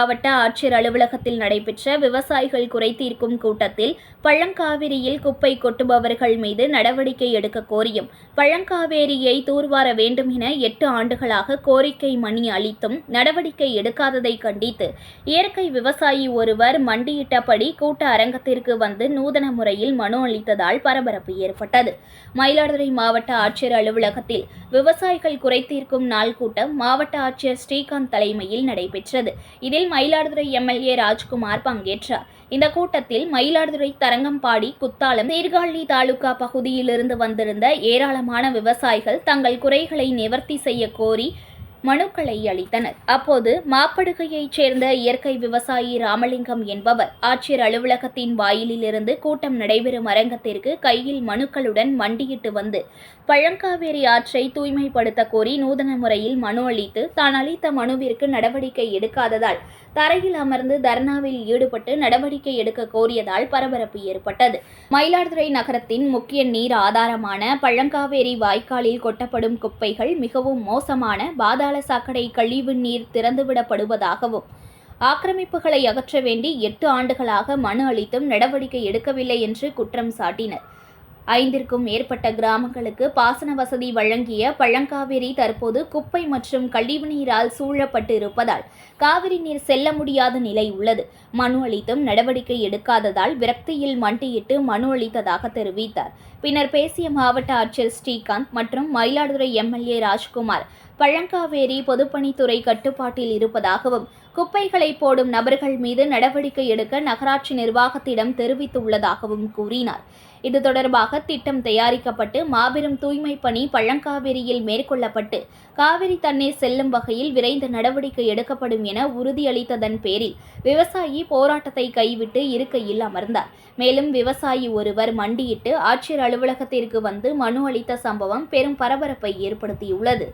மாவட்ட ஆட்சியர் அலுவலகத்தில் நடைபெற்ற விவசாயிகள் குறைதீர்க்கும் கூட்டத்தில் பழங்காவேரியில் குப்பை கொட்டுபவர்கள் மீது நடவடிக்கை எடுக்க கோரியும், பழங்காவேரியை தூர்வார வேண்டும் என 8 ஆண்டுகளாக கோரிக்கை மணி அளித்தும் நடவடிக்கை எடுக்காததை கண்டித்து இயற்கை விவசாயி ஒருவர் மண்டியிட்டபடி கூட்ட அரங்கத்திற்கு வந்து நூதன முறையில் மனு அளித்ததால் பரபரப்பு ஏற்பட்டது. மயிலாடுதுறை மாவட்ட ஆட்சியர் அலுவலகத்தில் விவசாயிகள் குறைதீர்க்கும் நாள் கூட்டம் மாவட்ட ஆட்சியர் ஸ்ரீகாந்த் தலைமையில் நடைபெற்றது. இதில் மயிலாடுதுறை எம்எல்ஏ ராஜ்குமார் பங்கேற்றார். இந்த கூட்டத்தில் மயிலாடுதுறை தரங்கம்பாடி, குத்தாலம், சீர்காழி தாலுகா பகுதியிலிருந்து வந்திருந்த ஏராளமான விவசாயிகள் தங்கள் குறைகளை நிவர்த்தி செய்ய கோரி மனுக்களை அளித்தனர். அப்போது மாப்படுகையைச் சேர்ந்த இயற்கை விவசாயி ராமலிங்கம் என்பவர் ஆட்சியர் அலுவலகத்தின் வாயிலிலிருந்து கூட்டம் நடைபெறும் அரங்கத்திற்கு கையில் மனுக்களுடன் மண்டியிட்டு வந்து பழங்காவேரி ஆற்றை தூய்மைப்படுத்த கோரி நூதன முறையில் மனு அளித்து தான் அளித்த மனுவிற்கு நடவடிக்கை எடுக்காததால் தரையில் அமர்ந்து தர்ணாவில் ஈடுபட்டு நடவடிக்கை எடுக்க கோரியதால் பரபரப்பு ஏற்பட்டது. மயிலாடுதுறை நகரத்தின் முக்கிய நீர் ஆதாரமான பழங்காவேரி வாய்க்காலில் கொட்டப்படும் குப்பைகள் மிகவும் மோசமான பாதாள சாக்கடை கழிவு நீர் திறந்துவிடப்படுவதாகவும், ஆக்கிரமிப்புகளை அகற்ற வேண்டி 8 ஆண்டுகளாக மனு அளித்தும் நடவடிக்கை எடுக்கவில்லை என்று குற்றம் சாட்டினர். 5க்கும் மேற்பட்ட கிராமங்களுக்கு பாசன வசதி வழங்கிய பழங்காவேரி தற்போது குப்பை மற்றும் கழிவுநீரால் சூழப்பட்டு இருப்பதால் காவிரி நீர் செல்ல முடியாத நிலை உள்ளது. மனு அளித்தும் நடவடிக்கை எடுக்காததால் விரக்தியில் மண்டியிட்டு மனு அளித்ததாக தெரிவித்தார். பின்னர் பேசிய மாவட்ட ஆட்சியர் ஸ்ரீகாந்த் மற்றும் மயிலாடுதுறை எம்எல்ஏ ராஜ்குமார், பழங்காவேரி பொதுப்பணித்துறை கட்டுப்பாட்டில் இருப்பதாகவும், குப்பைகளை போடும் நபர்கள் மீது நடவடிக்கை எடுக்க நகராட்சி நிர்வாகத்திடம் தெரிவித்துள்ளதாகவும் கூறினார். இது தொடர்பாக திட்டம் தயாரிக்கப்பட்டு மாபெரும் தூய்மை பணி பழங்காவேரியில் மேற்கொள்ளப்பட்டு காவிரி தண்ணீர் செல்லும் வகையில் விரைந்து நடவடிக்கை எடுக்கப்படும் என உறுதியளித்ததன் பேரில் விவசாயி போராட்டத்தை கைவிட்டு இருக்கையில் அமர்ந்தார். மேலும் விவசாயி ஒருவர் மண்டியிட்டு ஆட்சியர் அலுவலகத்திற்கு வந்து மனு அளித்த சம்பவம் பெரும் பரபரப்பை ஏற்படுத்தியுள்ளது.